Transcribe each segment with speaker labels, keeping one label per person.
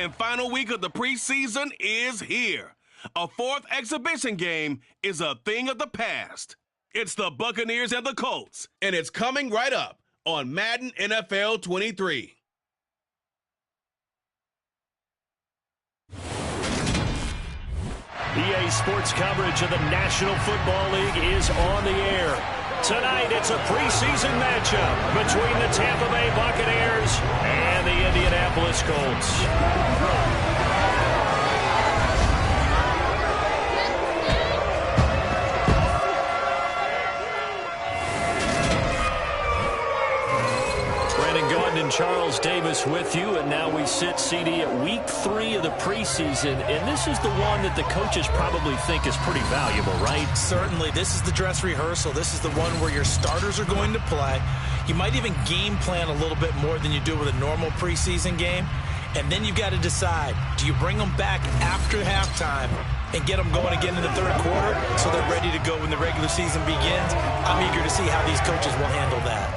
Speaker 1: and final week of the preseason is here. A fourth exhibition game is a thing of the past. It's the Buccaneers and the Colts, and it's coming right up on Madden NFL 23.
Speaker 2: EA Sports coverage of the National Football League is on the air. Tonight, it's a preseason matchup between the Tampa Bay Buccaneers and the Indianapolis Colts. And Charles Davis with you, and now we sit, CD, at week 3 of the preseason, and this is the one that the coaches probably think is pretty valuable, right?
Speaker 3: Certainly. This is the dress rehearsal. This is the one where your starters are going to play. You might even game plan a little bit more than you do with a normal preseason game, and then you've got to decide, do you bring them back after halftime and get them going again in the third quarter so they're ready to go when the regular season begins? I'm eager to see how these coaches will handle that.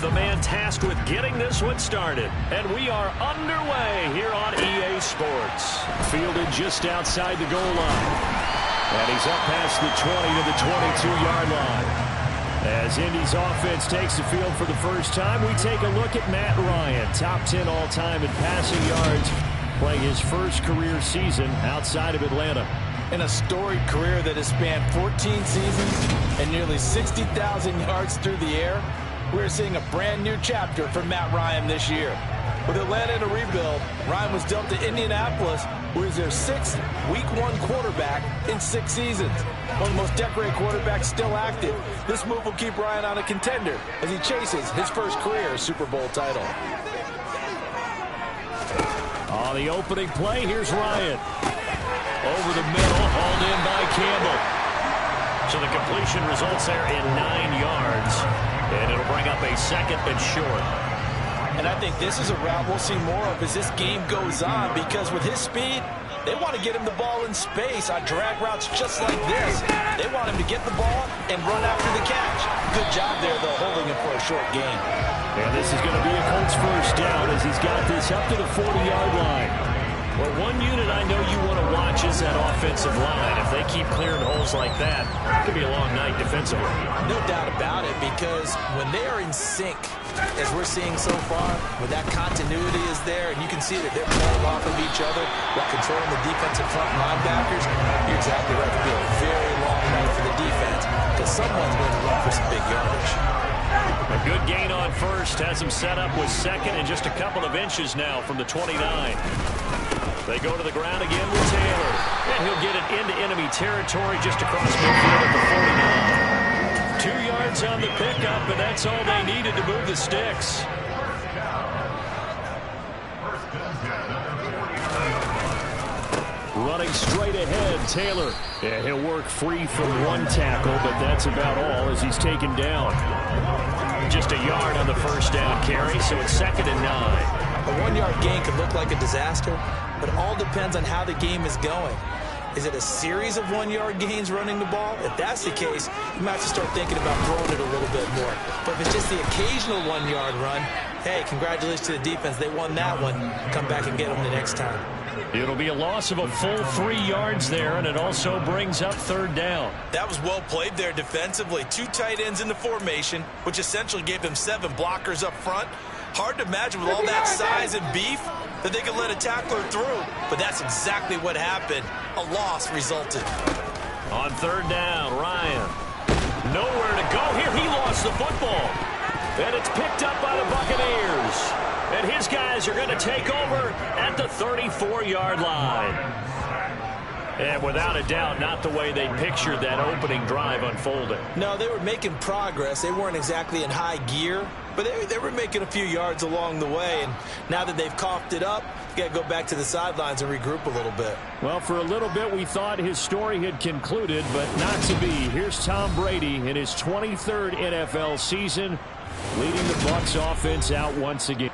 Speaker 2: The man tasked with getting this one started. And we are underway here on EA Sports. Fielded just outside the goal line. And he's up past the 20 to the 22-yard line. As Indy's offense takes the field for the first time, we take a look at Matt Ryan, top 10 all-time in passing yards, playing his first career season outside of Atlanta.
Speaker 3: In a storied career that has spanned 14 seasons and nearly 60,000 yards through the air, we're seeing a brand new chapter for Matt Ryan this year. With Atlanta in a rebuild, Ryan was dealt to Indianapolis, who is their 6th Week 1 quarterback in 6 seasons. One of the most decorated quarterbacks still active. This move will keep Ryan on a contender as he chases his first career Super Bowl title.
Speaker 2: On the opening play, here's Ryan. Over the middle, hauled in by Campbell. So the completion results there in 9 yards. And it'll bring up a second and short.
Speaker 3: And I think this is a route we'll see more of as this game goes on, because with his speed, they want to get him the ball in space on drag routes just like this. They want him to get the ball and run after the catch. Good job there, though, holding him for a short gain.
Speaker 2: And this is going to be a Colts first down as he's got this up to the 40-yard line. Well, one unit I know you want to watch is that offensive line. If they keep clearing holes like that, it could be a long night defensively.
Speaker 3: No doubt about it, because when they are in sync, as we're seeing so far, when that continuity is there, and you can see that they're playing off of each other while controlling the defensive front linebackers, you're exactly right. It could be a very long night for the defense, because someone's going to run for some big yardage.
Speaker 2: A good gain on first has him set up with second and just a couple of inches now from the 29. They go to the ground again with Taylor. And he'll get it into enemy territory just across midfield at the 49. 2 yards on the pickup, and that's all they needed to move the sticks. Running straight ahead, Taylor. Yeah, he'll work free from one tackle, but that's about all as he's taken down. Just a yard on the first down carry, so it's 2nd and 9.
Speaker 3: A 1-yard gain could look like a disaster, but it all depends on how the game is going. Is it a series of 1-yard gains running the ball? If that's the case, you might have to start thinking about throwing it a little bit more. But if it's just the occasional 1-yard run, hey, congratulations to the defense. They won that one. Come back and get them the next time.
Speaker 2: It'll be a loss of a full 3 yards there, and it also brings up 3rd down.
Speaker 3: That was well played there defensively. 2 tight ends in the formation, which essentially gave them 7 blockers up front. Hard to imagine with all that size and beef that they could let a tackler through, but that's exactly what happened. A loss resulted.
Speaker 2: On 3rd down, Ryan. Nowhere to go here. He lost the football. And it's picked up by the Buccaneers. And his guys are going to take over at the 34-yard line. And without a doubt, not the way they pictured that opening drive unfolding.
Speaker 3: No, they were making progress. They weren't exactly in high gear, but they were making a few yards along the way. And now that they've coughed it up, you got to go back to the sidelines and regroup a little bit.
Speaker 2: Well, for a little bit, we thought his story had concluded, but not to be. Here's Tom Brady in his 23rd NFL season, leading the Bucs offense out once again.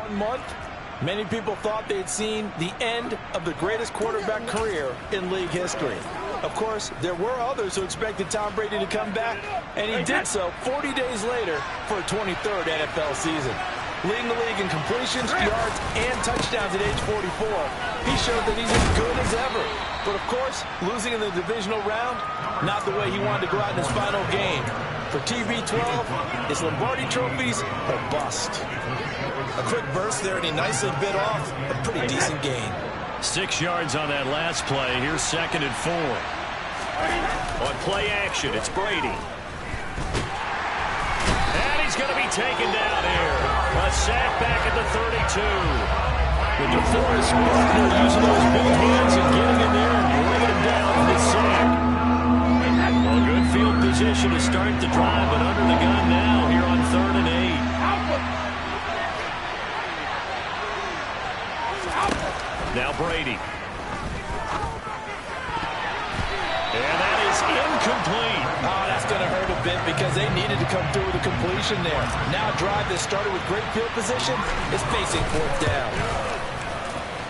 Speaker 3: Month, many people thought they'd seen the end of the greatest quarterback career in league history. Of course, there were others who expected Tom Brady to come back, and he did so 40 days later for a 23rd NFL season. Leading the league in completions, yards, and touchdowns at age 44, he showed that he's as good as ever. But of course, losing in the divisional round, not the way he wanted to go out in his final game. For TB12, his Lombardi trophies are bust. A quick burst there, and he nicely bit off a pretty decent gain.
Speaker 2: 6 yards on that last play. Here's 2nd and 4. On play action, it's Brady. And he's going to be taken down here. A sack back at the 32. The DeForest Buckner using those big hands and getting in there and bringing him down for the sack. Well, good field position to start the drive, but under the gun now here on 3rd and 8. Now Brady. And that is incomplete.
Speaker 3: Oh, that's going to hurt a bit because they needed to come through with a completion there. Now a drive that started with great field position is facing 4th down.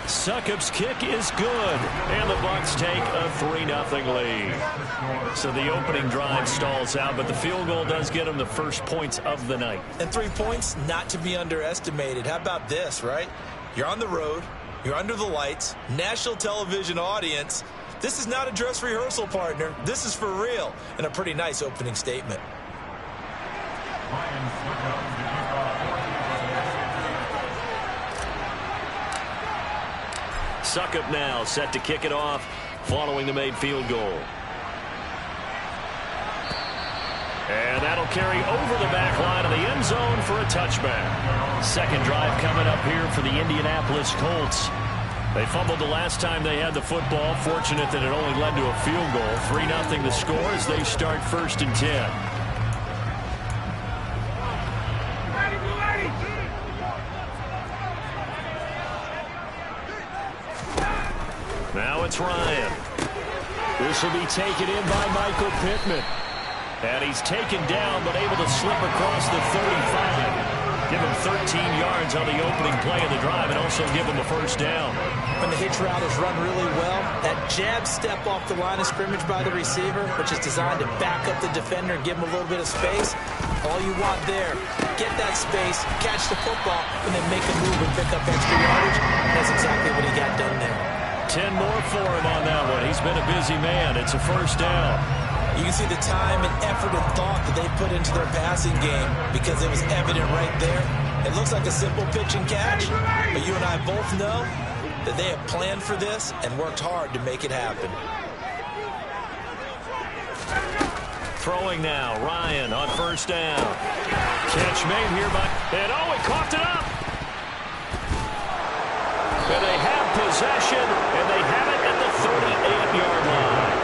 Speaker 2: Succop's kick is good, and the Bucs take a 3-0 lead. So the opening drive stalls out, but the field goal does get them the first points of the night.
Speaker 3: And 3 points not to be underestimated. How about this, right? You're on the road. You're under the lights, national television audience. This is not a dress rehearsal, partner. This is for real, and a pretty nice opening statement.
Speaker 2: Succop now set to kick it off following the made field goal. And that'll carry over the back line of the end zone for a touchback. 2nd drive coming up here for the Indianapolis Colts. They fumbled the last time they had the football. Fortunate that it only led to a field goal. 3-0 the score as they start 1st and 10. Now it's Ryan. This will be taken in by Michael Pittman. And he's taken down, but able to slip across the 35. Give him 13 yards on the opening play of the drive and also give him a 1st down.
Speaker 3: When the hitch route is run really well, that jab step off the line of scrimmage by the receiver, which is designed to back up the defender and give him a little bit of space, all you want there, get that space, catch the football, and then make a move and pick up extra yardage. And that's exactly what he got done there.
Speaker 2: 10 more for him on that one. He's been a busy man. It's a 1st down.
Speaker 3: You can see the time and effort and thought that they put into their passing game because it was evident right there. It looks like a simple pitch and catch, but you and I both know that they have planned for this and worked hard to make it happen.
Speaker 2: Throwing now, Ryan on 1st down. Catch made here by, and oh, he coughed it up. And they have possession, and they have it at the 38-yard line.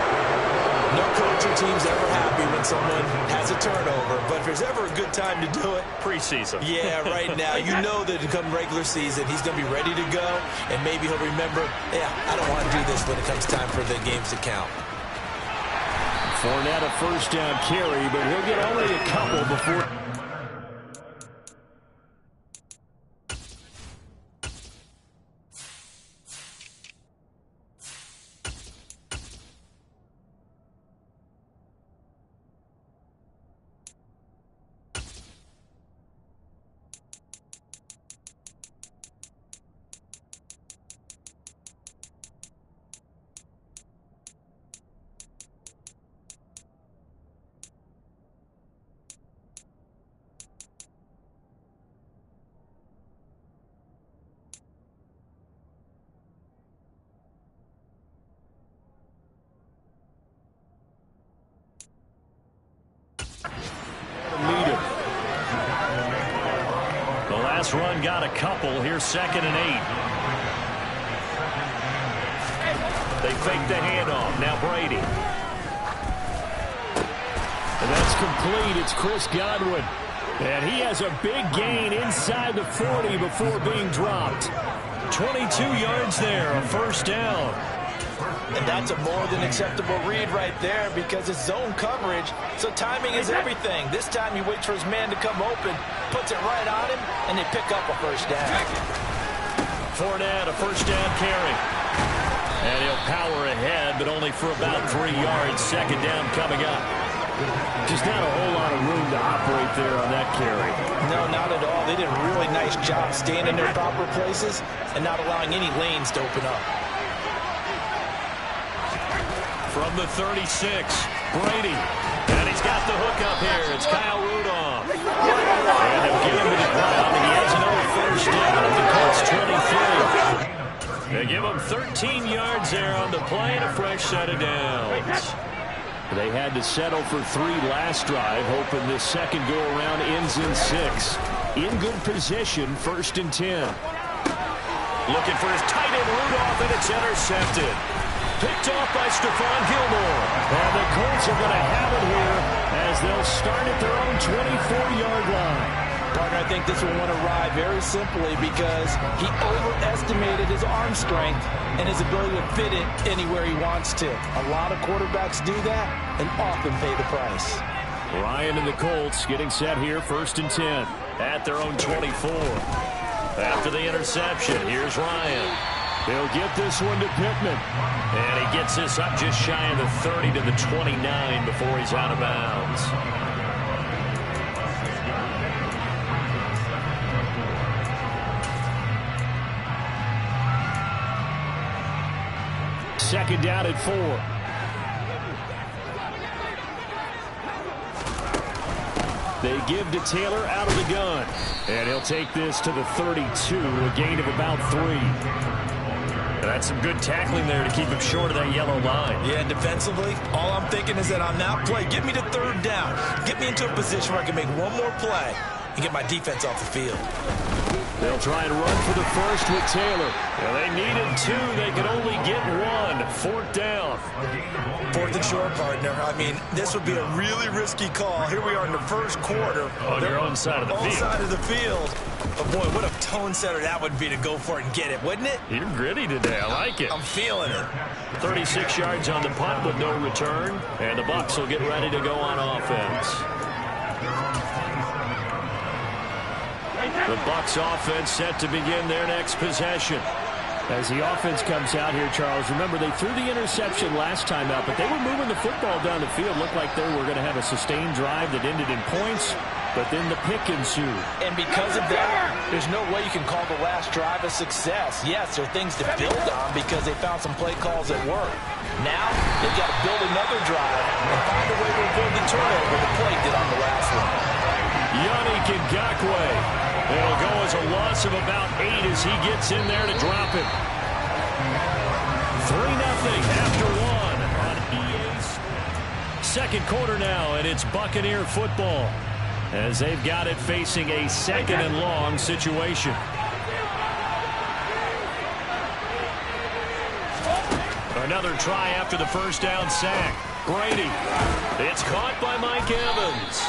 Speaker 3: No coach or team's ever happy when someone has a turnover, but if there's ever a good time to do it,
Speaker 2: preseason.
Speaker 3: Yeah, right now. You know that come regular season, he's going to be ready to go, and maybe he'll remember, yeah, I don't want to do this when it comes time for the games to count.
Speaker 2: Fournette a 1st down carry, but he'll get only a couple before. last run got a couple. Here's 2nd and 8. They fake the handoff. Now Brady. And that's complete. It's Chris Godwin. And he has a big gain inside the 40 before being dropped. 22 yards there, a first down.
Speaker 3: And that's a more than acceptable read right there because it's zone coverage, so timing is everything. This time he waits for his man to come open, puts it right on him, and they pick up a first down.
Speaker 2: Fournette, a first down carry. And he'll power ahead, but only for about 3 yards. 2nd down coming up. Just not a whole lot of room to operate there on that carry.
Speaker 3: No, not at all. They did a really nice job staying in their proper places and not allowing any lanes to open up.
Speaker 2: From the 36, Brady. And he's got the hook up here. It's Kyle Rudolph. And they'll get him to the ground. He has another first down at the Colts 23. They give him 13 yards there on the play and a fresh set of downs. They had to settle for 3 last drive, hoping this second go-around ends in 6. In good position, 1st and 10. Looking for his tight end, Rudolph, and it's intercepted. Picked off by Stephon Gilmore. And the Colts are going to have it here as they'll start at their own 24-yard line.
Speaker 3: Partner, I think this will want to ride very simply because he overestimated his arm strength and his ability to fit it anywhere he wants to. A lot of quarterbacks do that and often pay the price.
Speaker 2: Ryan and the Colts getting set here, 1st and 10 at their own 24. After the interception, here's Ryan. He'll get this one to Pittman. And he gets this up just shy of the 30 to the 29 before he's out of bounds. Second down at 4. They give to Taylor out of the gun. And he'll take this to the 32, a gain of about 3. That's some good tackling there to keep him short of that yellow line.
Speaker 3: Yeah, defensively, all I'm thinking is that on that play, get me to 3rd down. Get me into a position where I can make one more play and get my defense off the field.
Speaker 2: They'll try and run for the first with Taylor. Well, they needed 2. They could only get 1. 4th down.
Speaker 3: 4th and short, partner. I mean, this would be a really risky call. Here we are in the first quarter.
Speaker 2: On your own side of the field.
Speaker 3: Side of the field. But, boy, what a tone setter that would be to go for it and get it, wouldn't it?
Speaker 2: You're gritty today. I like it.
Speaker 3: I'm feeling it.
Speaker 2: 36 yards on the punt with no return. And the Bucs will get ready to go on offense. The Bucs offense set to begin their next possession. As the offense comes out here, Charles, remember they threw the interception last time out, but they were moving the football down the field. Looked like they were going to have a sustained drive that ended in points, but then the pick ensued.
Speaker 3: And because of that, there's no way you can call the last drive a success. Yes, there are things to build on because they found some play calls that work. Now, they've got to build another drive and find a way to avoid the turnover the play did on the last one.
Speaker 2: Yannick Ngakoue. It'll go as a loss of about 8 as he gets in there to drop it. 3-0 after 1 on EA's second quarter now, and it's Buccaneer football as they've got it facing a 2nd and long situation. Another try after the first down sack. Brady. It's caught by Mike Evans.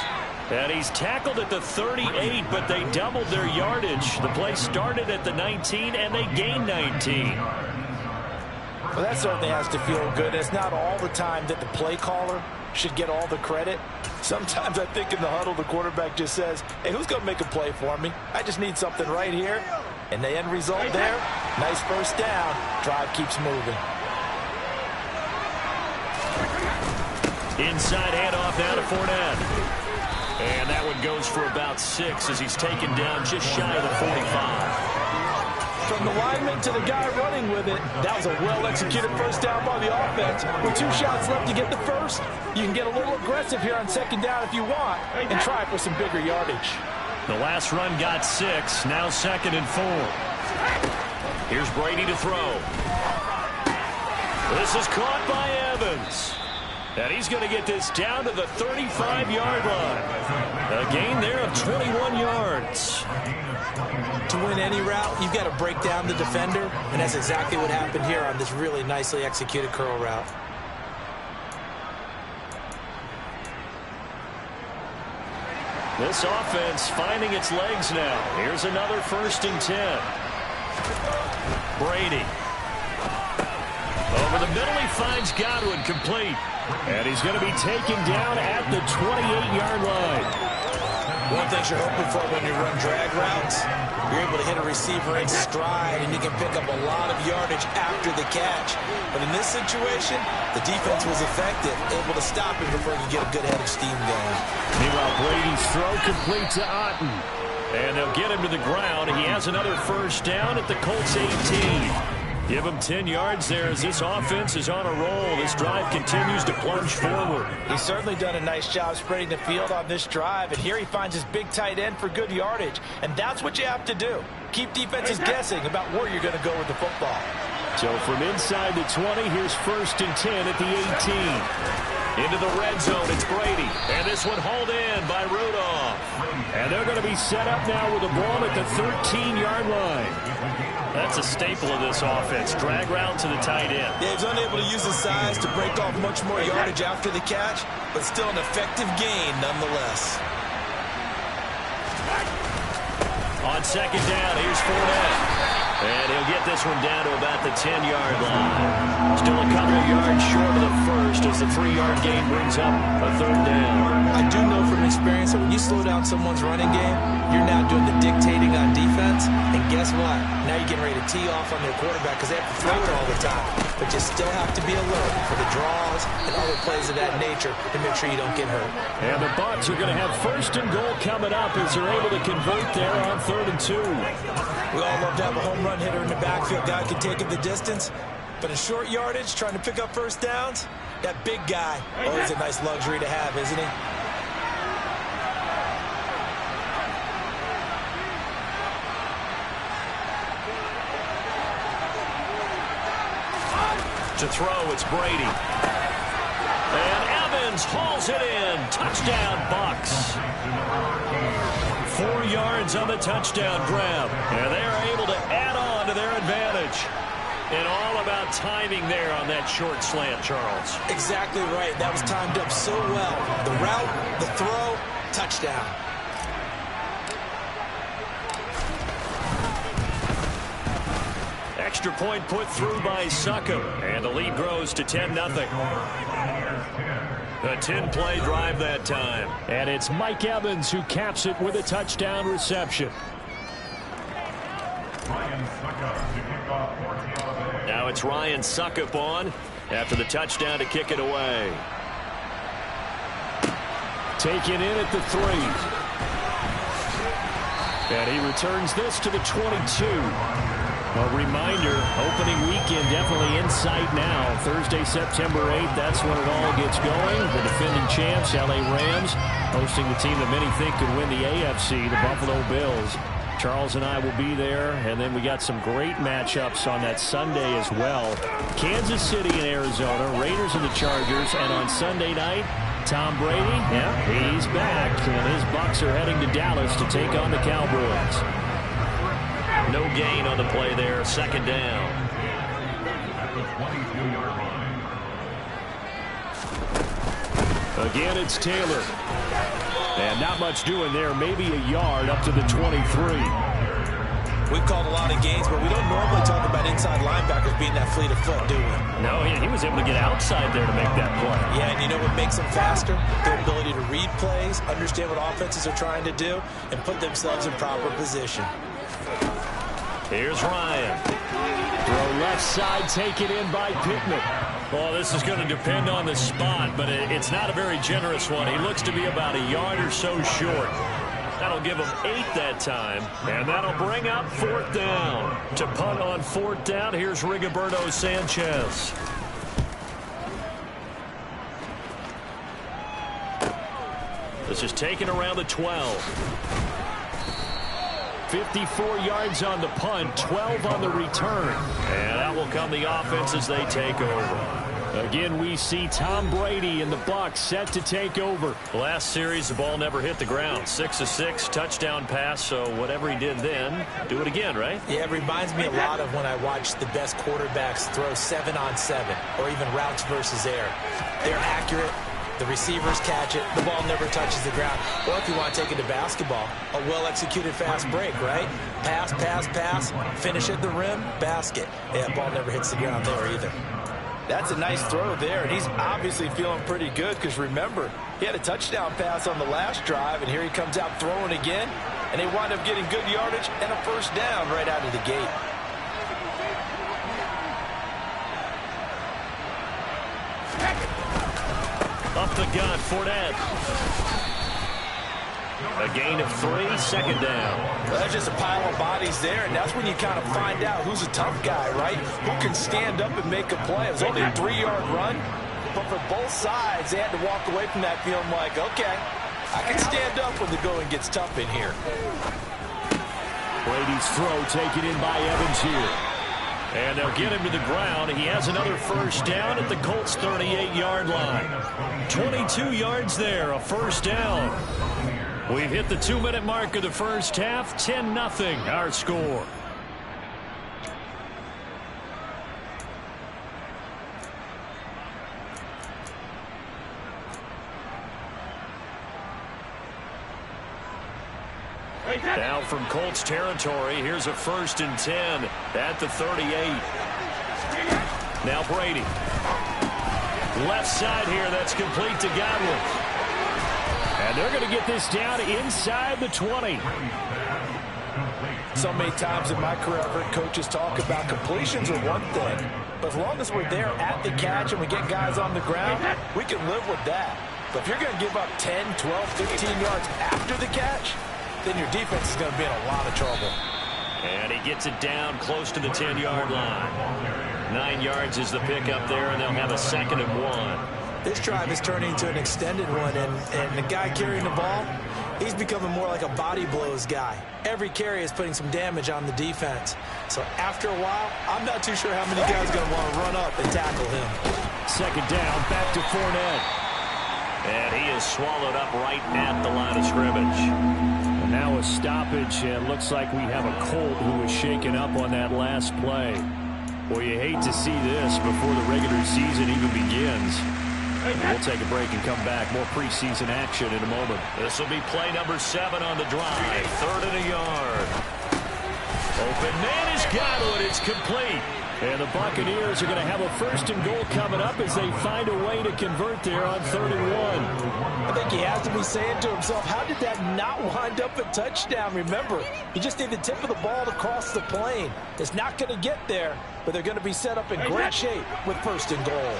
Speaker 2: And he's tackled at the 38, but they doubled their yardage. The play started at the 19, and they gained 19.
Speaker 3: Well, that certainly has to feel good. It's not all the time that the play caller should get all the credit. Sometimes I think in the huddle, the quarterback just says, hey, who's going to make a play for me? I just need something right here. And the end result there, nice first down. Drive keeps moving.
Speaker 2: Inside handoff now to Fournette. And that one goes for about 6 as he's taken down just shy of the 45.
Speaker 3: From the lineman to the guy running with it, that was a well-executed first down by the offense. With 2 shots left to get the first, you can get a little aggressive here on 2nd down if you want and try for some bigger yardage.
Speaker 2: The last run got 6, now 2nd and 4. Here's Brady to throw. This is caught by Evans. And he's going to get this down to the 35-yard line. A gain there of 21 yards.
Speaker 3: To win any route, you've got to break down the defender, and that's exactly what happened here on this really nicely executed curl route.
Speaker 2: This offense finding its legs now. Here's another 1st and 10. Brady. Over the middle, he finds Godwin complete. And he's going to be taken down at the 28-yard line.
Speaker 3: One thing you're hoping for when you run drag routes, you're able to hit a receiver in stride, and you can pick up a lot of yardage after the catch. But in this situation, the defense was effective, able to stop him before he could get a good head of steam going.
Speaker 2: Meanwhile, Brady's throw complete to Otten. And they'll get him to the ground. He has another 1st down at the Colts 18. Give him 10 yards there as this offense is on a roll. This drive continues to plunge forward.
Speaker 3: He's certainly done a nice job spreading the field on this drive, and here he finds his big tight end for good yardage. And that's what you have to do. Keep defenses guessing about where you're going to go with the football.
Speaker 2: So from inside the 20, here's 1st and 10 at the 18. Into the red zone, it's Brady. And this one hauled in by Rudolph. And they're going to be set up now with a ball at the 13-yard line. That's a staple of this offense. Drag route to the tight end.
Speaker 3: Yeah, he's unable to use his size to break off much more yardage after the catch, but still an effective gain nonetheless.
Speaker 2: On 2nd down, here's Fournette. And he'll get this one down to about the 10-yard line. Still a couple of yards short of the 1st as the 3-yard gain brings up a 3rd down.
Speaker 3: I do know from experience that when you slow down someone's running game, you're now doing the dictating on defense. And guess what? Now you're getting ready to tee off on their quarterback because they have to throw it all the time. But you still have to be alert for the draws and other plays of that nature to make sure you don't get hurt.
Speaker 2: And the Bucs are going to have 1st and goal coming up as they're able to convert there on 3rd and 2.
Speaker 3: We all love to have a home run hitter in the backfield. Guy can take it the distance. But in short yardage, trying to pick up 1st downs, that big guy, always a nice luxury to have, isn't he?
Speaker 2: To throw, it's Brady. And Evans hauls it in. Touchdown, Bucs. 4 yards on the touchdown grab. And they are able to add on to their advantage. And all about timing there on that short slant, Charles.
Speaker 3: Exactly right. That was timed up so well. The route, the throw, touchdown.
Speaker 2: Extra point put through by Succop. And the lead grows to 10-0. A 10-play drive that time. And it's Mike Evans who caps it with a touchdown reception. Now it's Ryan Succop on after the touchdown to kick it away. Taken in at the 3. And he returns this to the 22. A reminder, opening weekend definitely in sight now. Thursday, September 8th, that's when it all gets going. The defending champs, LA Rams, hosting the team that many think could win the AFC, the Buffalo Bills. Charles and I will be there, and then we got some great matchups on that Sunday as well. Kansas City and Arizona, Raiders and the Chargers, and on Sunday night, Tom Brady, yeah, he's back, and his Bucs are heading to Dallas to take on the Cowboys. No gain on the play there, 2nd down. Again, it's Taylor. And not much doing there, maybe a yard up to the 23.
Speaker 3: We've called a lot of games, but we don't normally talk about inside linebackers being that fleet of foot, do we?
Speaker 2: No, he was able to get outside there to make that play.
Speaker 3: Yeah, and you know what makes them faster? Their ability to read plays, understand what offenses are trying to do, and put themselves in proper position.
Speaker 2: Here's Ryan. Throw left side, taken in by Pittman. Well, this is going to depend on the spot, but it's not a very generous one. He looks to be about a yard or so short. That'll give him 8 that time, and that'll bring up 4th down. To punt on 4th down, here's Rigoberto Sanchez. This is taken around the 12. 54 yards on the punt, 12 on the return. And out will come the offense as they take over. Again, we see Tom Brady and the Bucs set to take over.
Speaker 4: Last series, the ball never hit the ground. 6 of 6, touchdown pass, so whatever he did then, do it again, right?
Speaker 3: Yeah, it reminds me a lot of when I watch the best quarterbacks throw 7-on-7 or even routes versus air. They're accurate. The receivers catch it. The ball never touches the ground. Or if you want to take it to basketball, a well-executed fast break, right? Pass, pass, pass, finish at the rim, basket. Yeah, ball never hits the ground there either. That's a nice throw there, and he's obviously feeling pretty good because, remember, he had a touchdown pass on the last drive, and here he comes out throwing again, and they wind up getting good yardage and a first down right out of the gate.
Speaker 2: Up the gun, Fournette. A gain of 3, second down.
Speaker 3: Well, that's just a pile of bodies there, and that's when you kind of find out who's a tough guy, right? Who can stand up and make a play. It was only a 3-yard run, but for both sides, they had to walk away from that feeling like, okay, I can stand up when the going gets tough in here.
Speaker 2: Brady's throw taken in by Evans here. And they'll get him to the ground. He has another first down at the Colts' 38-yard line. 22 yards there, a first down. We've hit the 2-minute mark of the first half. 10-0 our score. Now from Colts territory, here's a 1st and 10 at the 38. Now Brady. Left side here, that's complete to Godwin. And they're going to get this down inside the 20.
Speaker 3: So many times in my career, I've heard coaches talk about completions are one thing, but as long as we're there at the catch and we get guys on the ground, we can live with that. But if you're going to give up 10, 12, 15 yards after the catch, then your defense is going to be in a lot of trouble.
Speaker 2: And he gets it down close to the 10-yard line. 9 yards is the pickup there, and they'll have a 2nd and 1.
Speaker 3: This drive is turning into an extended one, and the guy carrying the ball, he's becoming more like a body blows guy. Every carry is putting some damage on the defense. So after a while, I'm not too sure how many guys are going to want to run up and tackle him.
Speaker 2: 2nd down, back to Fournette. And he is swallowed up right at the line of scrimmage. And now a stoppage, and looks like we have a Colt who was shaken up on that last play. Well, you hate to see this before the regular season even begins. We'll take a break and come back. More preseason action in a moment. This will be play number 7 on the drive. 3rd and a yard. Open man is Godwin. It's complete. And the Buccaneers are going to have a 1st and goal coming up as they find a way to convert there on 3rd and 1.
Speaker 3: I think he has to be saying to himself, how did that not wind up a touchdown? Remember, you just need the tip of the ball to cross the plane. It's not going to get there, but they're going to be set up in great shape with 1st and goal.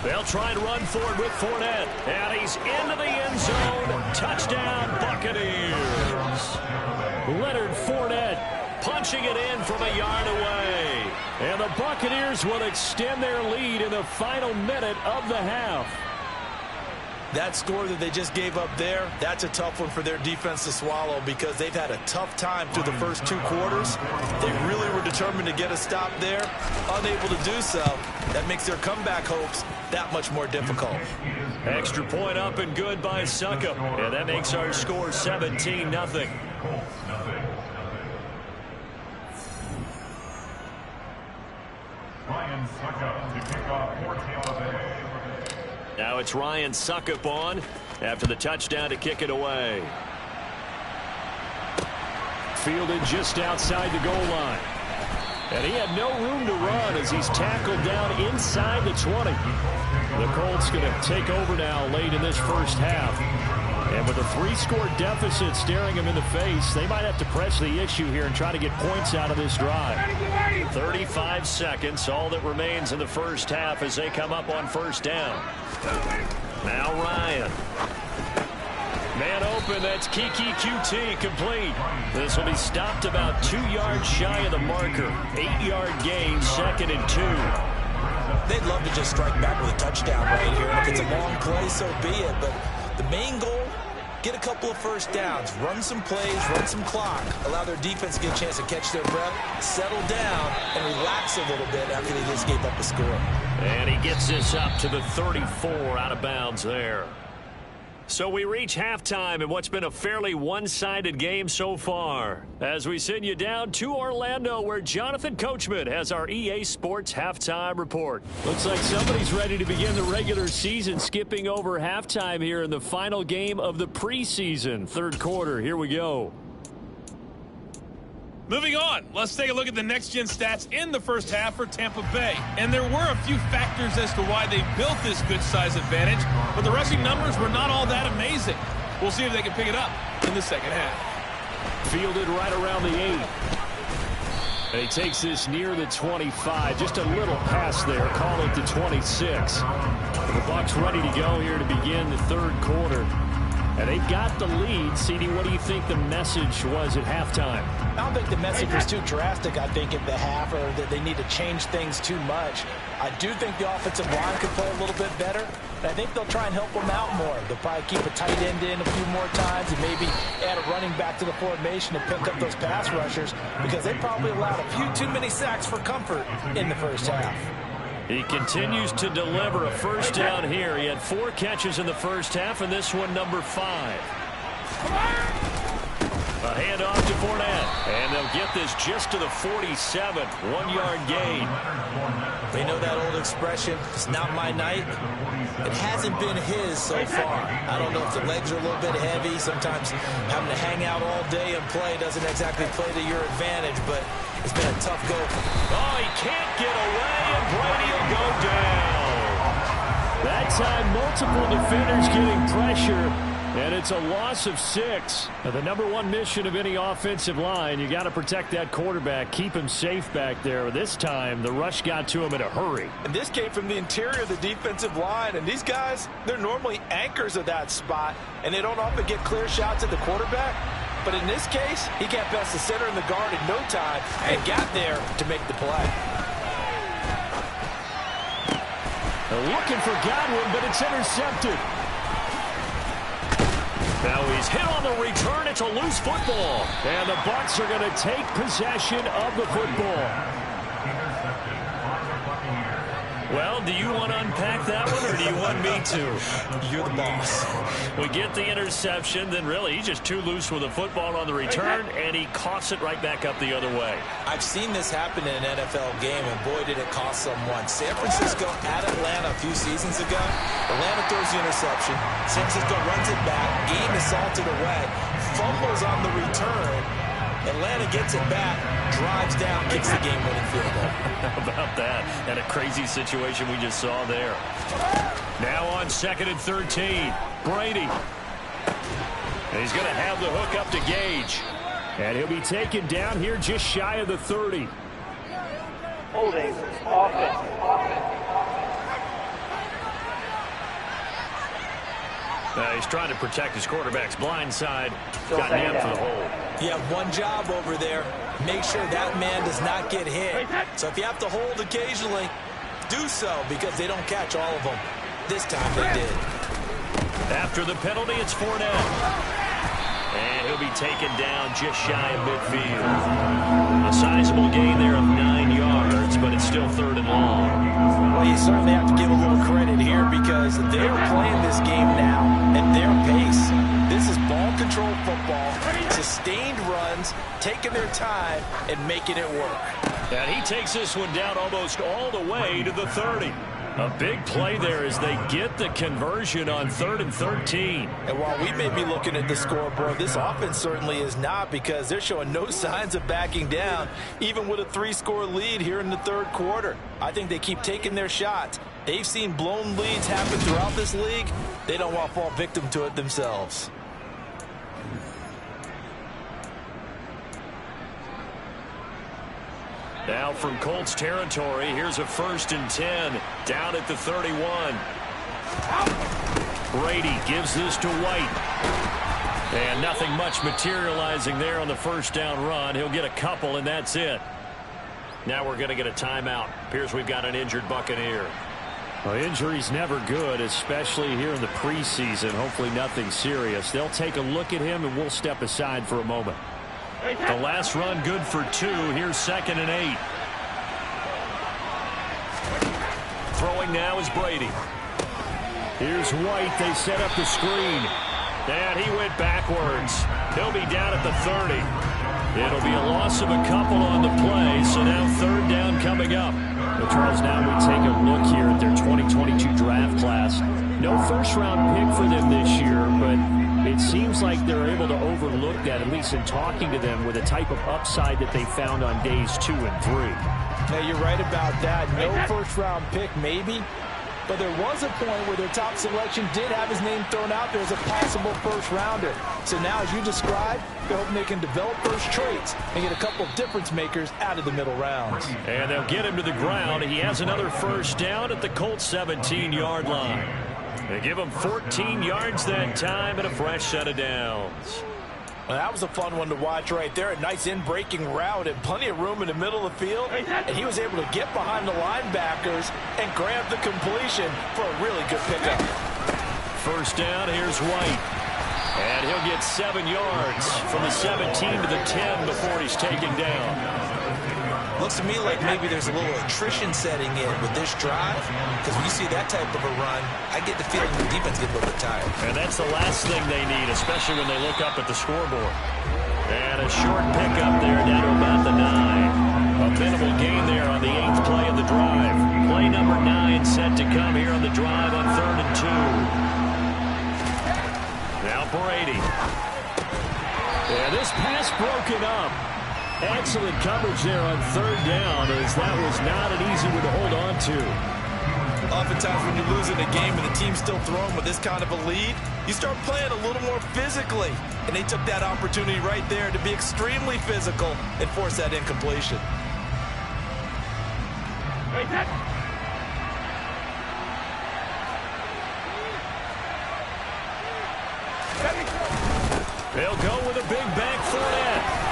Speaker 2: They'll try and run for it with Fournette. And he's into the end zone. Touchdown, Buccaneers. Leonard Fournette punching it in from a yard away. And the Buccaneers will extend their lead in the final minute of the half.
Speaker 3: That score that they just gave up there, that's a tough one for their defense to swallow because they've had a tough time through the first 2 quarters. They really were determined to get a stop there, unable to do so. That makes their comeback hopes that much more difficult.
Speaker 2: Extra point up and good by Suckup. And that makes our score 17-0.
Speaker 5: Ryan Suckup to kick off for Tampa Bay.
Speaker 2: Now it's Ryan Suckup on after the touchdown to kick it away. Fielded just outside the goal line. And he had no room to run as he's tackled down inside the 20. The Colts going to take over now late in this first half. And with a 3-score deficit staring him in the face, they might have to press the issue here and try to get points out of this drive. 35 seconds, all that remains in the first half as they come up on 1st down. Now Ryan. Man open, that's Kiki QT complete. This will be stopped about 2 yards shy of the marker. 8-yard gain, 2nd and 2.
Speaker 3: They'd love to just strike back with a touchdown right here. And if it's a long play, so be it. But the main goal, get a couple of first downs, run some plays, run some clock, allow their defense to get a chance to catch their breath, settle down, and relax a little bit after they just gave up a score.
Speaker 2: And he gets this up to the 34 out of bounds there. So we reach halftime in what's been a fairly one-sided game so far. As we send you down to Orlando, where Jonathan Coachman has our EA Sports halftime report. Looks like somebody's ready to begin the regular season, skipping over halftime here in the final game of the preseason. Third quarter, here we go.
Speaker 6: Moving on, let's take a look at the next-gen stats in the first half for Tampa Bay. And there were a few factors as to why they built this good-size advantage, but the rushing numbers were not all that amazing. We'll see if they can pick it up in the second half.
Speaker 2: Fielded right around the 8. And he takes this near the 25. Just a little pass there. Call it the 26. The Bucs ready to go here to begin the third quarter. And they've got the lead. CD, what do you think the message was at halftime?
Speaker 3: I don't think the message was too drastic, I think, at the half, or that they need to change things too much. I do think the offensive line could play a little bit better, and I think they'll try and help them out more. They'll probably keep a tight end in a few more times and maybe add a running back to the formation to pick up those pass rushers, because they probably allowed a few too many sacks for comfort in the first half.
Speaker 2: He continues to deliver a first down here. He had 4 catches in the first half, and this one number 5. A handoff to Fournette, and they'll get this just to the 47. 1-yard gain.
Speaker 3: They know that old expression, it's not my night. It hasn't been his so far. I don't know if the legs are a little bit heavy. Sometimes having to hang out all day and play doesn't exactly play to your advantage, but it's been a tough go.
Speaker 2: Oh, he can't get away, and Brady will go down. That time, multiple defenders getting pressure, and it's a loss of 6. Now, the number one mission of any offensive line, you got to protect that quarterback, keep him safe back there. This time, the rush got to him in a hurry.
Speaker 3: And this came from the interior of the defensive line, and these guys, they're normally anchors of that spot, and they don't often get clear shots at the quarterback. But in this case, he got past the center and the guard in no time and got there to make the play.
Speaker 2: They're looking for Godwin, but it's intercepted. Now he's hit on the return. It's a loose football. And the Bucs are going to take possession of the football. Well, do you want to unpack that one, or do you want me to?
Speaker 3: You're the boss.
Speaker 2: We get the interception, then really he's just too loose with the football on the return, and he coughs it right back up the other way.
Speaker 3: I've seen this happen in an NFL game, and boy, did it cost someone. San Francisco at Atlanta a few seasons ago. Atlanta throws the interception. San Francisco runs it back. Game is salted away. Fumbles on the return. Atlanta gets it back, drives down, kicks the game-winning field goal.
Speaker 2: How about that? And a crazy situation we just saw there. Now on 2nd and 13. Brady. And he's going to have the hook up to Gage. And he'll be taken down here just shy of the 30.
Speaker 7: Holding offense.
Speaker 2: He's trying to protect his quarterback's blind side. Got nailed for the hold.
Speaker 3: You have one job over there. Make sure that man does not get hit. So if you have to hold occasionally, do so, because they don't catch all of them. This time they did.
Speaker 2: After the penalty, it's Fournette. And he'll be taken down just shy of midfield. A sizable gain there of 9 yards, but it's still 3rd and long.
Speaker 3: Well, you certainly have to give a little credit here, because they're playing this game now at their pace. This is ball control football, sustained runs, taking their time, and making it work.
Speaker 2: And he takes this one down almost all the way to the 30. A big play there as they get the conversion on 3rd and 13.
Speaker 3: And while we may be looking at the scoreboard, this offense certainly is not, because they're showing no signs of backing down, even with a 3-score lead here in the third quarter. I think they keep taking their shots. They've seen blown leads happen throughout this league. They don't want to fall victim to it themselves.
Speaker 2: Now from Colts territory, here's a 1st and 10, down at the 31. Brady gives this to White. And nothing much materializing there on the first down run. He'll get a couple, and that's it. Now we're going to get a timeout. Appears we've got an injured Buccaneer. Well, injury's never good, especially here in the preseason. Hopefully nothing serious. They'll take a look at him, and we'll step aside for a moment.
Speaker 4: The last run good for 2. Here's 2nd and 8. Throwing now is Brady.
Speaker 2: Here's White. They set up the screen.
Speaker 4: And he went backwards. He'll be down at the 30. It'll be a loss of a couple on the play, so now 3rd down coming up.
Speaker 2: Well, Charles, now we take a look here at their 2022 draft class. No first-round pick for them this year, but it seems like they're able to overlook that, at least in talking to them, with the type of upside that they found on days 2 and 3.
Speaker 3: Now, you're right about that. No first-round pick, maybe. But there was a point where their top selection did have his name thrown out there as a possible first-rounder. So now, as you described, they're hoping they can develop those traits and get a couple of difference makers out of the middle rounds.
Speaker 4: And they'll get him to the ground. He has another 1st down at the Colts 17-yard line. They give him 14 yards that time and a fresh set of downs.
Speaker 3: Well, that was a fun one to watch right there. A nice in-breaking route and plenty of room in the middle of the field. And he was able to get behind the linebackers and grab the completion for a really good pickup.
Speaker 4: 1st down, here's White. And he'll get 7 yards from the 17 to the 10 before he's taken down.
Speaker 3: Looks to me like maybe there's a little attrition setting in with this drive, because when you see that type of a run, I get the feeling the defense gets a little bit tired.
Speaker 4: And that's the last thing they need, especially when they look up at the scoreboard. And a short pickup there down to about the 9. A minimal gain there on the 8th play of the drive. Play number 9 set to come here on the drive on 3rd and 2. Now Brady.
Speaker 2: Yeah, this pass broken up. Excellent coverage there on 3rd down, as that was not an easy one to hold on to.
Speaker 3: Oftentimes when you're losing a game and the team's still throwing with this kind of a lead, you start playing a little more physically. And they took that opportunity right there to be extremely physical and force that incompletion.
Speaker 4: They'll go with a big back Fournette.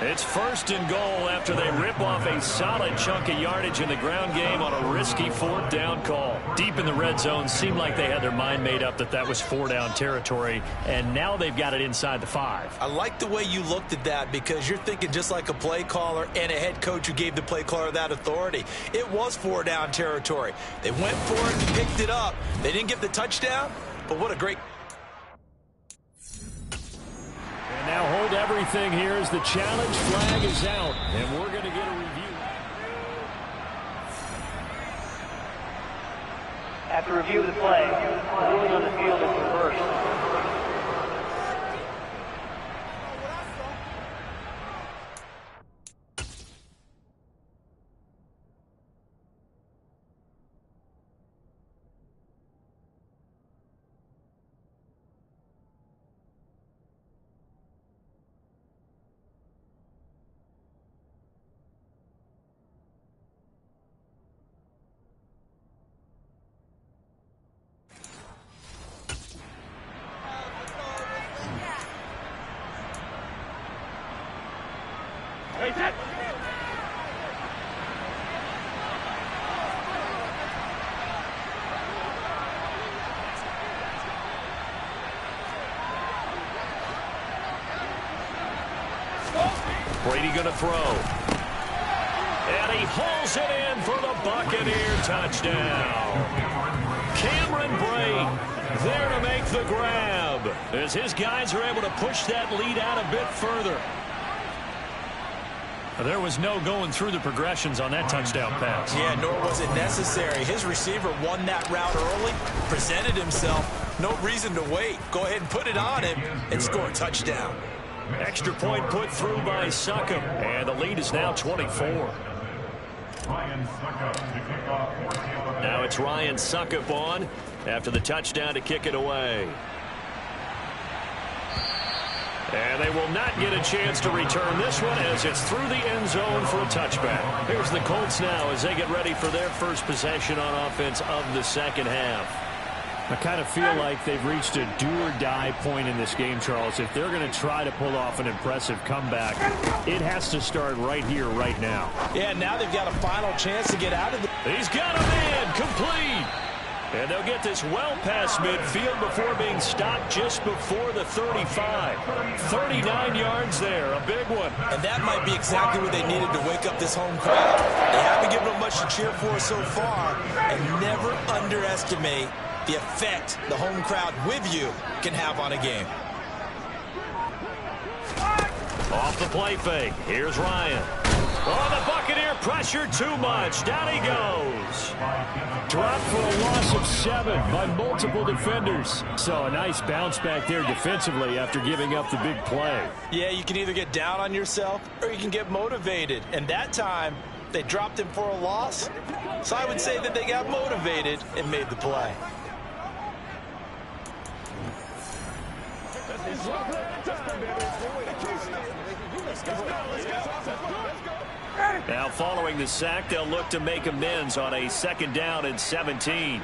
Speaker 4: It's 1st and goal after they rip off a solid chunk of yardage in the ground game on a risky 4th down call. Deep in the red zone, seemed like they had their mind made up that that was 4-down territory, and now they've got it inside the 5.
Speaker 3: I like the way you looked at that, because you're thinking just like a play caller and a head coach who gave the play caller that authority. It was 4-down territory. They went for it and picked it up. They didn't get the touchdown, but what a great...
Speaker 2: Now hold everything here as the challenge flag is out, and we're going to get a review.
Speaker 7: After review of the play, the ruling on the field is reversed.
Speaker 4: Brady going to throw. And he hauls it in for the Buccaneer touchdown. Cameron Brate there to make the grab, as his guys are able to push that lead out a bit further. There was no going through the progressions on that touchdown pass.
Speaker 3: Yeah, nor was it necessary. His receiver won that route early, presented himself. No reason to wait. Go ahead and put it on him and score a touchdown.
Speaker 4: Extra point put through by Succop, and the lead is now 24.
Speaker 5: Ryan Succop to kick off 14.
Speaker 4: Now it's Ryan Succop on after the touchdown to kick it away. And they will not get a chance to return this one as it's through the end zone for a touchback. Here's the Colts now as they get ready for their first possession on offense of the second half.
Speaker 2: I kind of feel like they've reached a do-or-die point in this game, Charles. If they're going to try to pull off an impressive comeback, it has to start right here, right now.
Speaker 3: Yeah, now they've got a final chance to get out of the...
Speaker 4: He's got a man complete. And they'll get this well past midfield before being stopped just before the 35. 39 yards there, a big one.
Speaker 3: And that might be exactly what they needed to wake up this home crowd. They haven't given them much to cheer for so far, and never underestimate the effect the home crowd with you can have on a game.
Speaker 4: Off the play fake, here's Ryan. Oh, the Buccaneer pressure too much. Down he goes. Dropped for a loss of 7 by multiple defenders. So a nice bounce back there defensively after giving up the big play.
Speaker 3: Yeah, you can either get down on yourself or you can get motivated. And that time, they dropped him for a loss. So I would say that they got motivated and made the play.
Speaker 4: Now following the sack, they'll look to make amends on a 2nd down and 17.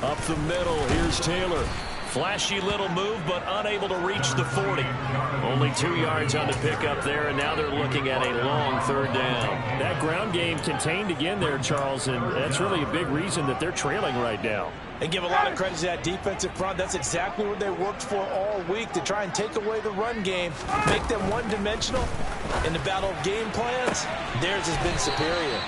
Speaker 4: Up the middle, here's Taylor. Flashy little move, but unable to reach the 40. Only 2 yards on the pickup there, and now they're looking at a long 3rd down.
Speaker 2: That ground game contained again there, Charles, and that's really a big reason that they're trailing right now.
Speaker 3: And give a lot of credit to that defensive front. That's exactly what they worked for all week, to try and take away the run game, make them one-dimensional. In the battle of game plans, theirs has been superior.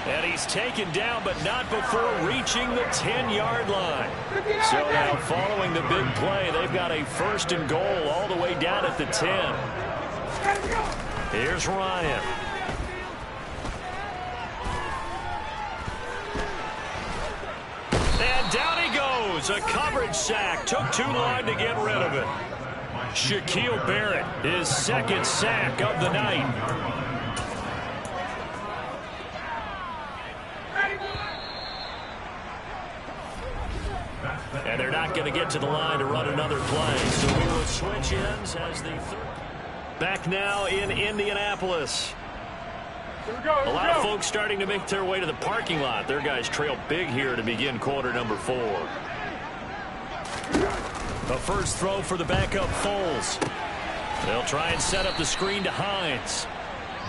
Speaker 4: And he's taken down, but not before reaching the 10-yard line. So now following the big play, they've got a 1st and goal all the way down at the 10. Here's Ryan. And down he goes. A coverage sack. Took too long to get rid of it. Shaquille Barrett, his 2nd sack of the night. And they're not going to get to the line to run another play. So we will switch ends as the 3rd. Back now in Indianapolis. A lot of folks starting to make their way to the parking lot. Their guys trail big here to begin quarter number 4. The first throw for the backup Foles. They'll try and set up the screen to Hines.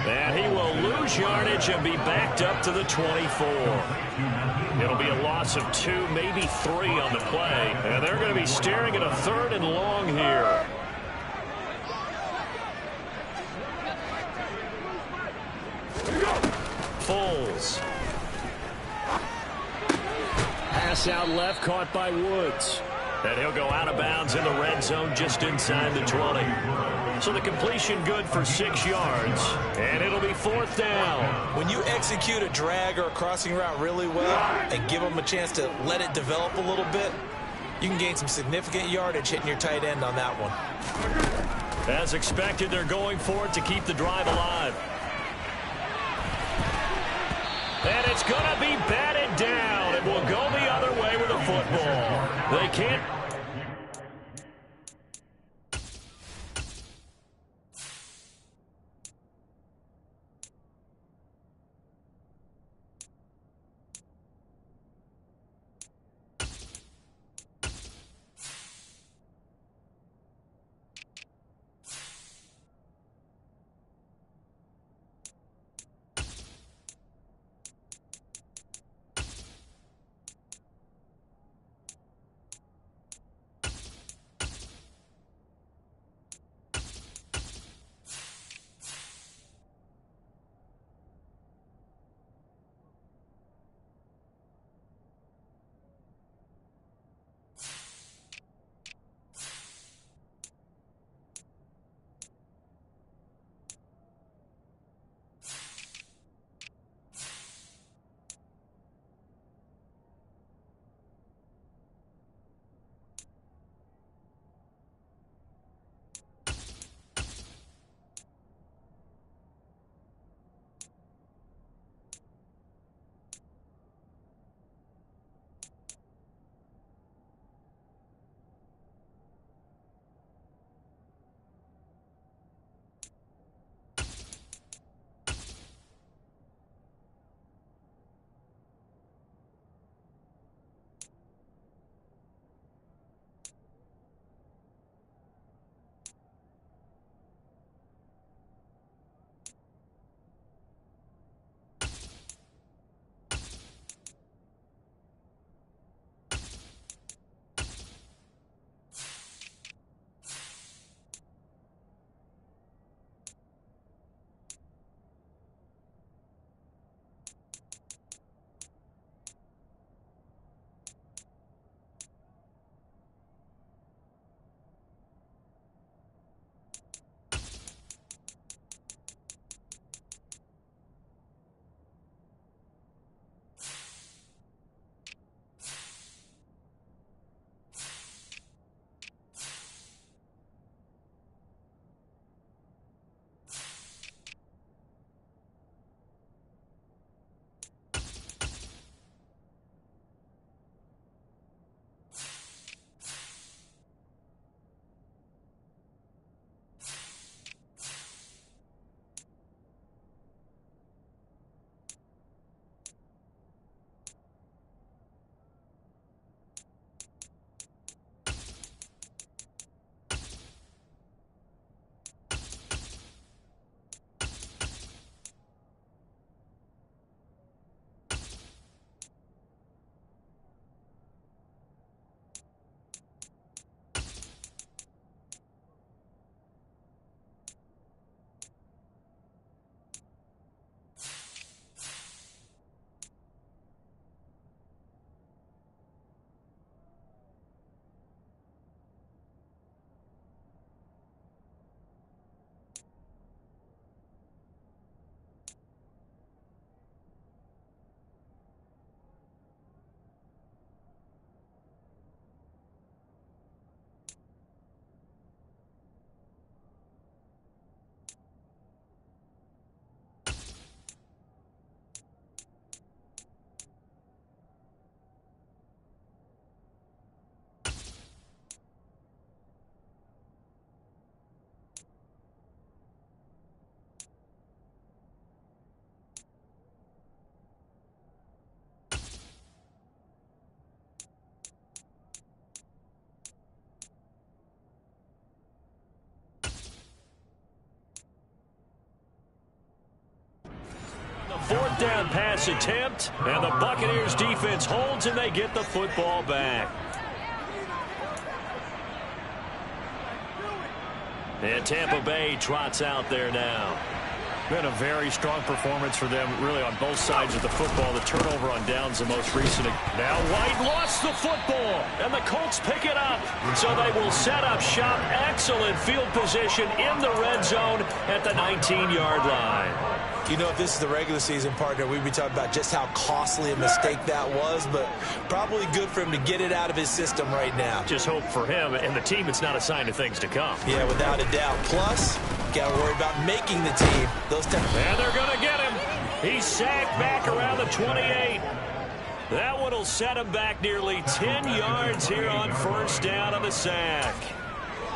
Speaker 4: And he will lose yardage and be backed up to the 24. It'll be a loss of 2, maybe 3 on the play. And they're going to be staring at a 3rd and long here. Foles.
Speaker 2: Pass out left, caught by Woods.
Speaker 4: And he'll go out of bounds in the red zone just inside the 20. So the completion good for 6 yards. And it'll be 4th down.
Speaker 3: When you execute a drag or a crossing route really well and give them a chance to let it develop a little bit, you can gain some significant yardage hitting your tight end on that one.
Speaker 4: As expected, they're going for it to keep the drive alive. And it's going to be batted down. It will go the other way with the football. They can't.
Speaker 2: 4th down pass attempt, and the Buccaneers defense holds and they get the football back. And Tampa Bay trots out there now.
Speaker 4: Been a very strong performance for them, really, on both sides of the football. The turnover on downs the most recent.
Speaker 2: Now White lost the football, and the Colts pick it up. So they will set up shop. Excellent field position in the red zone at the 19-yard line.
Speaker 3: You know, if this is the regular season, partner, we'd be talking about just how costly a mistake that was, but probably good for him to get it out of his system right now.
Speaker 4: Just hope for him and the team it's not a sign of things to come.
Speaker 3: Yeah, without a doubt. Plus, got to worry about making the team.
Speaker 2: And they're going to get him. He's sacked back around the 28. That one will set him back nearly 10 yards here on 1st down on the sack.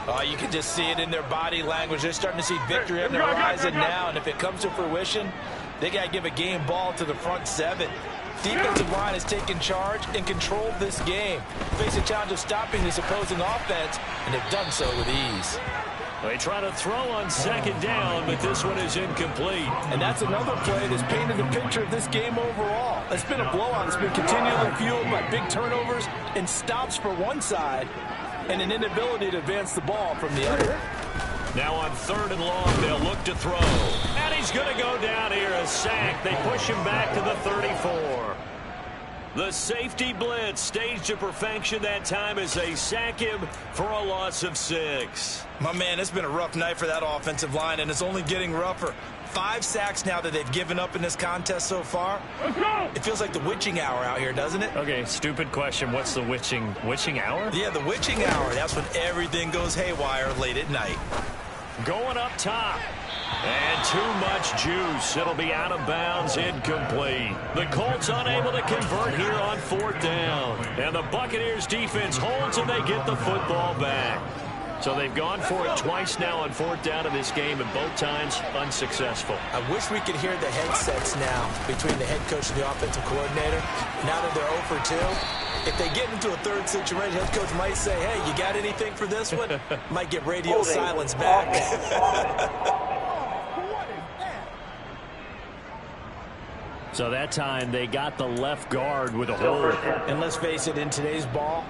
Speaker 3: Oh, you can just see it in their body language. They're starting to see victory on the horizon now, and if it comes to fruition, they got to give a game ball to the front 7. Defensive line has taken charge and controlled this game. Face a challenge of stopping this opposing offense, and they've done so with ease.
Speaker 2: They try to throw on 2nd down, but this one is incomplete.
Speaker 3: And that's another play that's painted the picture of this game overall. It's been a blowout. It's been continually fueled by big turnovers and stops for one side and an inability to advance the ball from the other.
Speaker 2: Now on 3rd and long, they'll look to throw. And he's going to go down here, a sack. They push him back to the 34. The safety blitz staged to perfection that time as they sack him for a loss of 6.
Speaker 3: My man, it's been a rough night for that offensive line, and it's only getting rougher. 5 sacks now that they've given up in this contest so far. It feels like the witching hour out here, doesn't it?
Speaker 4: Okay, stupid question. What's the witching hour?
Speaker 3: Yeah, the witching hour. That's when everything goes haywire late at night.
Speaker 2: Going up top. And too much juice. It'll be out of bounds, incomplete. The Colts unable to convert here on 4th down. And the Buccaneers defense holds and they get the football back. So they've gone for it twice now on 4th down in this game, and both times unsuccessful.
Speaker 3: I wish we could hear the headsets now between the head coach and the offensive coordinator. Now that they're 0 for 2, if they get into a 3rd situation, head coach might say, hey, you got anything for this one? Might get radio silence back.
Speaker 2: So that time they got the left guard with a hold.
Speaker 3: And let's face it, in today's ball,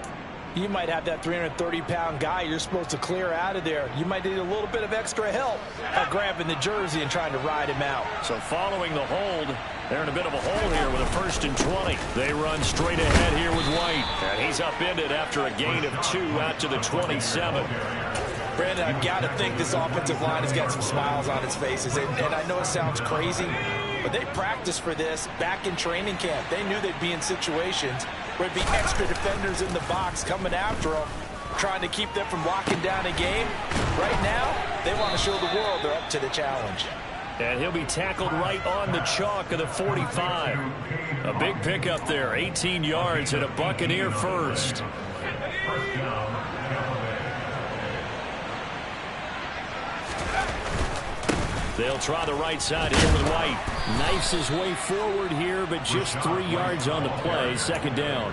Speaker 3: you might have that 330-pound guy you're supposed to clear out of there. You might need a little bit of extra help by grabbing the jersey and trying to ride him out.
Speaker 2: So following the hold, they're in a bit of a hole here with a 1st and 20. They run straight ahead here with White. And he's upended after a gain of 2 out to the 27.
Speaker 3: Brandon, I've got to think this offensive line has got some smiles on its faces. And I know it sounds crazy, but they practiced for this back in training camp. They knew they'd be in situations where there'd be extra defenders in the box coming after them, trying to keep them from locking down a game. Right now, they want to show the world they're up to the challenge.
Speaker 2: And he'll be tackled right on the chalk of the 45. A big pickup there, 18 yards and a Buccaneer first. They'll try the right side here with White. Knifes his way forward here, but just 3 yards on the play. 2nd down.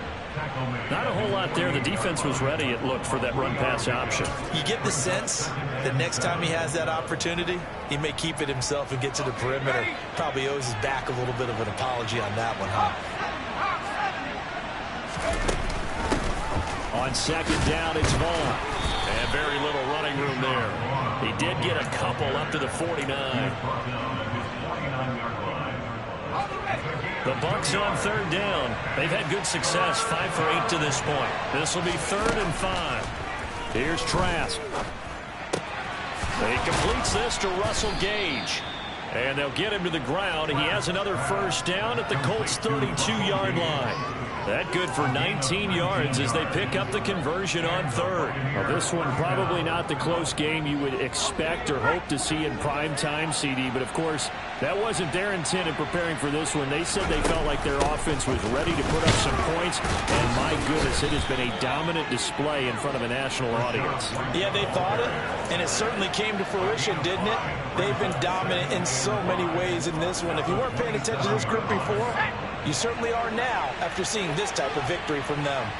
Speaker 2: Not a whole lot there. The defense was ready, it looked, for that run-pass option.
Speaker 3: You get the sense that next time he has that opportunity, he may keep it himself and get to the perimeter. Probably owes his back a little bit of an apology on that one, huh?
Speaker 2: On 2nd down, it's Vaughn. And very little running room there. He did get a couple up to the 49. The Bucs on 3rd down. They've had good success, 5 for 8 to this point. This will be 3rd and 5. Here's Trask. He completes this to Russell Gage. And they'll get him to the ground. He has another 1st down at the Colts' 32-yard line. That good for 19 yards as they pick up the conversion on 3rd.
Speaker 4: Well, this one probably not the close game you would expect or hope to see in prime time, CD. But, of course, that wasn't their intent in preparing for this one. They said they felt like their offense was ready to put up some points. And, my goodness, it has been a dominant display in front of a national audience.
Speaker 3: Yeah, they thought it, and it certainly came to fruition, didn't it? They've been dominant in so many ways in this one. If you weren't paying attention to this group before, you certainly are now after seeing this type of victory from them.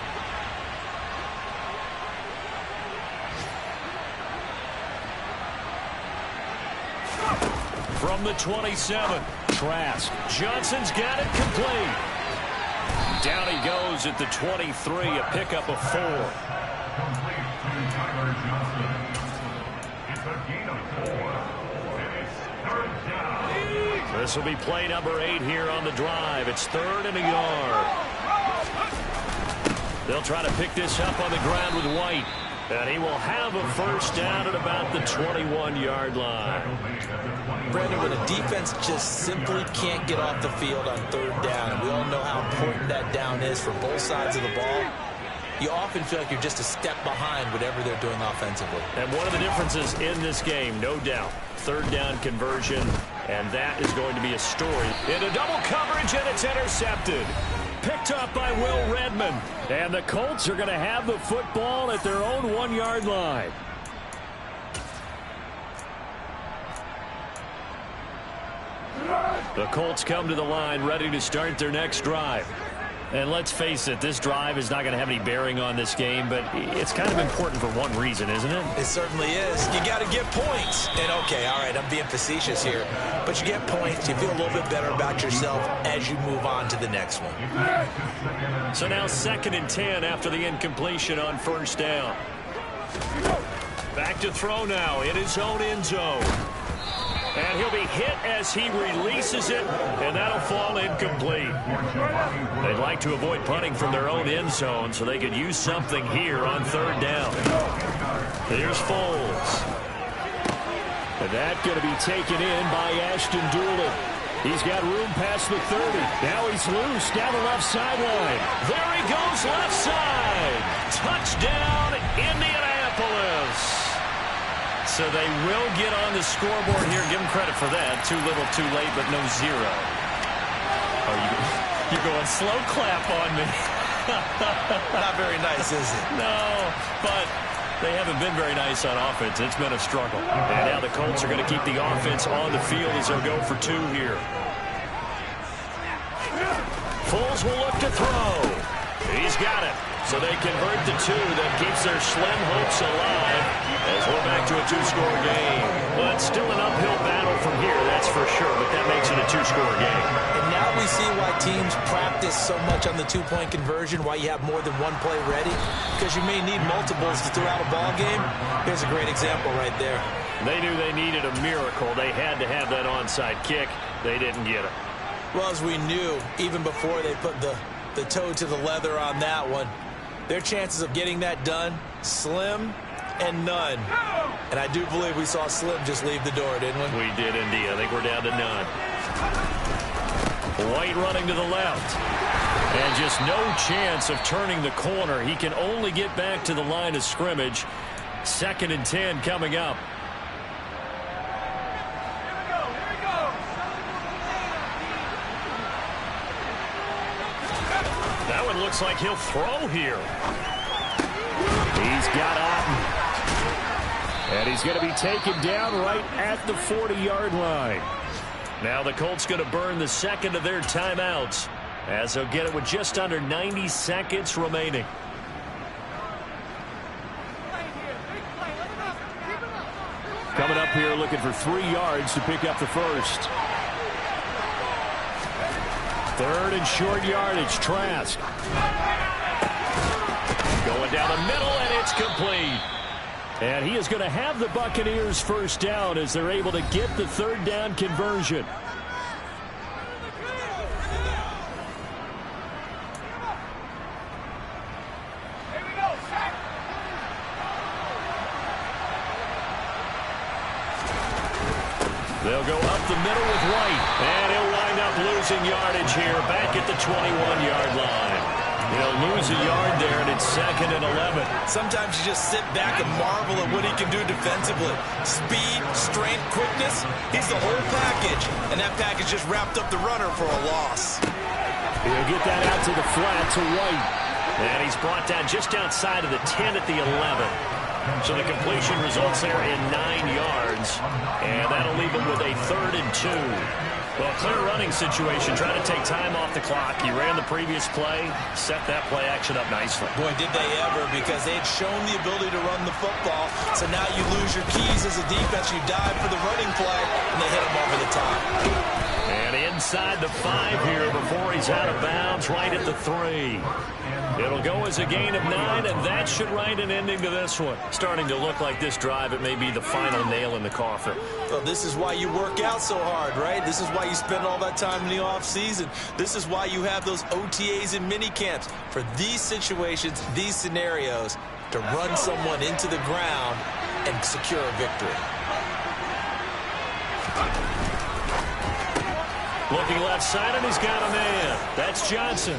Speaker 2: From the 27, Trask. Johnson's got it complete. Down he goes at the 23, a pickup of 4. This will be play number 8 here on the drive. It's 3rd and a yard. They'll try to pick this up on the ground with White. And he will have a first down at about the 21-yard line.
Speaker 3: Brandon, when a defense just simply can't get off the field on 3rd down, and we all know how important that down is for both sides of the ball, you often feel like you're just a step behind whatever they're doing offensively.
Speaker 2: And one of the differences in this game, no doubt, 3rd down conversion, and that is going to be a story. Into double coverage, and it's intercepted. Picked up by Will Redmond. And the Colts are going to have the football at their own 1-yard line. The Colts come to the line ready to start their next drive. And let's face it, this drive is not going to have any bearing on this game, but it's kind of important for one reason, isn't it?
Speaker 3: It certainly is. You got to get points. And, okay, all right, I'm being facetious here. But you get points, you feel a little bit better about yourself as you move on to the next one.
Speaker 2: So now 2nd and 10 after the incompletion on 1st down. Back to throw now in his own end zone. And he'll be hit as he releases it, and that'll fall incomplete. They'd like to avoid punting from their own end zone so they could use something here on 3rd down. Here's Foles. And that's going to be taken in by Ashton Doolin. He's got room past the 30. Now he's loose down the left sideline. There he goes left side. Touchdown, Indianapolis. So they will get on the scoreboard here. Give them credit for that. Too little, too late, but no 0. Oh, you're going slow clap on me.
Speaker 3: Not very nice, is it?
Speaker 2: No, but they haven't been very nice on offense. It's been a struggle. And now the Colts are going to keep the offense on the field as they'll go for 2 here. Foles will look to throw. He's got it. So they convert the 2. That keeps their slim hopes alive as we're back to a 2-score game. But still an uphill battle from here, that's for sure. But that makes it a 2-score game.
Speaker 3: And now we see why teams practice so much on the 2-point conversion, why you have more than one play ready. Because you may need multiples to throw out a ball game. Here's a great example right there.
Speaker 2: They knew they needed a miracle. They had to have that onside kick. They didn't get it.
Speaker 3: Well, as we knew, even before they put the toe to the leather on that one, their chances of getting that done, slim and none. And I do believe we saw Slim just leave the door, didn't we?
Speaker 2: We did indeed. I think we're down to none. White running to the left. And just no chance of turning the corner. He can only get back to the line of scrimmage. 2nd and 10 coming up. That one looks like he'll throw here. He's got Otten. And he's going to be taken down right at the 40-yard line. Now the Colts going to burn the 2nd of their timeouts as they'll get it with just under 90 seconds remaining. Coming up here looking for 3 yards to pick up the first. 3rd and short yardage, Trask. Going down the middle, and it's complete. And he is going to have the Buccaneers first down as they're able to get the 3rd down conversion. They'll go up the middle with White. And he'll wind up losing yardage here back at the 21-yard line. He'll lose a yard there, and it's 2nd and 11.
Speaker 3: Sometimes you just sit back and marvel at what he can do defensively. Speed, strength, quickness. He's the whole package. And that package just wrapped up the runner for a loss.
Speaker 2: He'll get that out to the flat to White. And he's brought down just outside of the 10 at the 11. So the completion results there in 9 yards. And that'll leave him with a 3rd and 2. Well, clear running situation, trying to take time off the clock. He ran the previous play, set that play action up nicely.
Speaker 3: Boy, did they ever, because they had shown the ability to run the football. So now you lose your keys as a defense. You dive for the running play, and they hit him over the top.
Speaker 2: And in inside the 5 here before he's out of bounds right at the 3. It'll go as a gain of 9, and that should write an ending to this one. Starting to look like this drive, it may be the final nail in the coffin.
Speaker 3: Well, this is why you work out so hard, right? This is why you spend all that time in the offseason. This is why you have those OTAs and mini camps. For these situations, these scenarios, to run someone into the ground and secure a victory.
Speaker 2: Looking left side, and he's got a man. That's Johnson.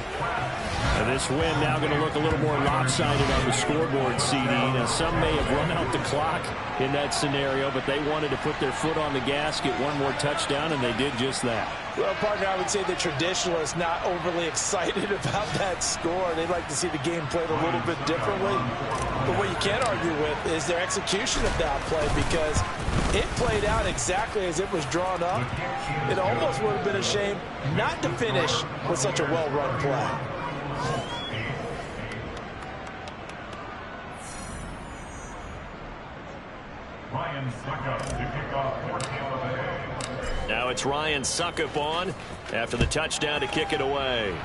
Speaker 2: And this win now going to look a little more lopsided on the scoreboard, CD. Now, some may have run out the clock in that scenario, but they wanted to put their foot on the gas, get one more touchdown, and they did just that.
Speaker 3: Well, partner, I would say the traditionalists not overly excited about that score. They'd like to see the game played a little bit differently. But what you can't argue with is their execution of that play, because it played out exactly as it was drawn up. It almost would have been a shame not to finish with such a well-run play.
Speaker 5: Ryan Suckup to kick off 14 of the day.
Speaker 2: Now it's Ryan Suckup on after the touchdown to kick it away.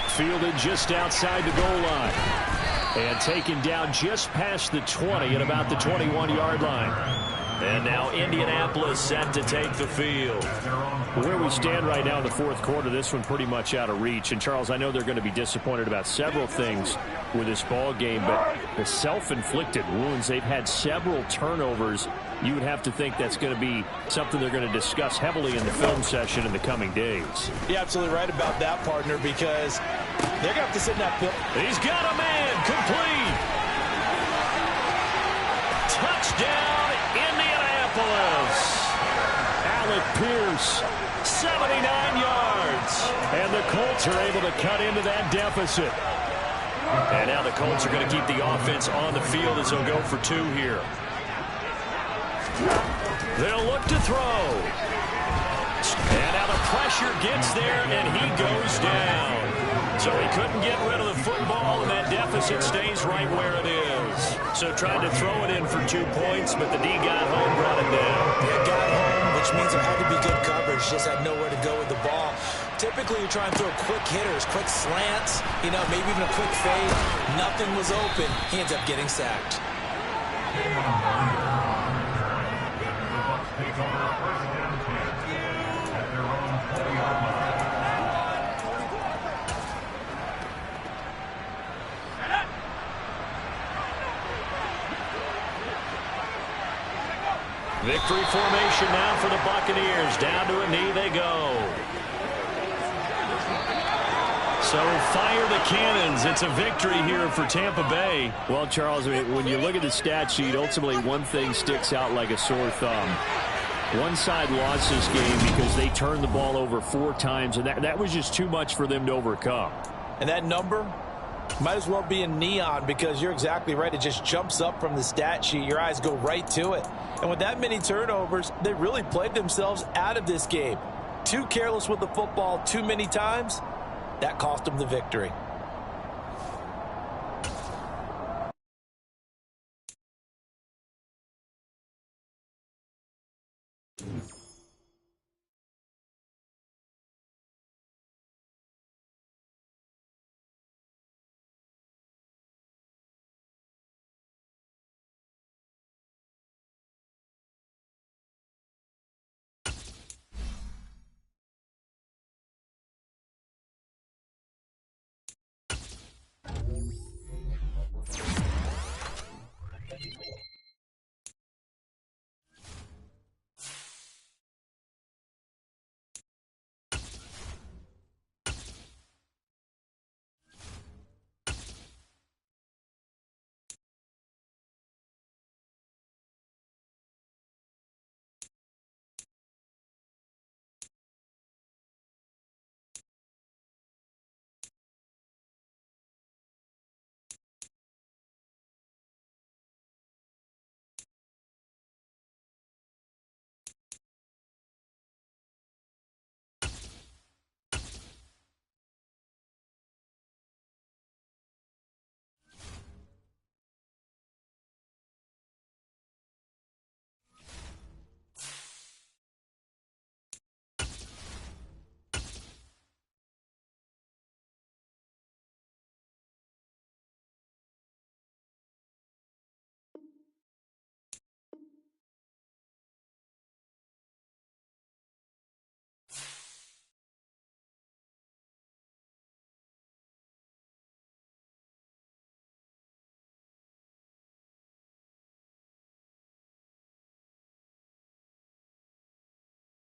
Speaker 2: Fielded just outside the goal line. And taken down just past the 20 at about the 21-yard line. And now Indianapolis set to take the field. Where we stand right now in the fourth quarter, this one pretty much out of reach. And, Charles, I know they're going to be disappointed about several things with this ball game, but the self-inflicted wounds, they've had several turnovers. You would have to think that's going to be something they're going to discuss heavily in the film session in the coming days.
Speaker 3: You're absolutely right about that, partner, because they're going to have to sit in that field.
Speaker 2: He's got a man, complete. Touchdown, Indianapolis. Alec Pierce, 79 yards. And the Colts are able to cut into that deficit. And now the Colts are going to keep the offense on the field as they'll go for 2 here. They'll look to throw. And now the pressure gets there, and he goes down. So he couldn't get rid of the football, and that deficit stays right where it is. So tried to throw it in for 2 points, but the D got home, brought it down.
Speaker 3: Yeah, got home, which means there had to be good coverage. Just had nowhere to go with the ball. Typically, you try and throw quick hitters, quick slants, maybe even a quick fade. Nothing was open. He ends up getting sacked.
Speaker 2: Victory formation now for the Buccaneers. Down to a knee they go. So fire the cannons. It's a victory here for Tampa Bay. Well, Charles, when you look at the stat sheet, ultimately one thing sticks out like a sore thumb. One side lost this game because they turned the ball over 4 times, and that was just too much for them to overcome.
Speaker 3: And that number might as well be in neon, because you're exactly right. It just jumps up from the stat sheet. Your eyes go right to it. And with that many turnovers, they really played themselves out of this game. Too careless with the football too many times. That cost them the victory.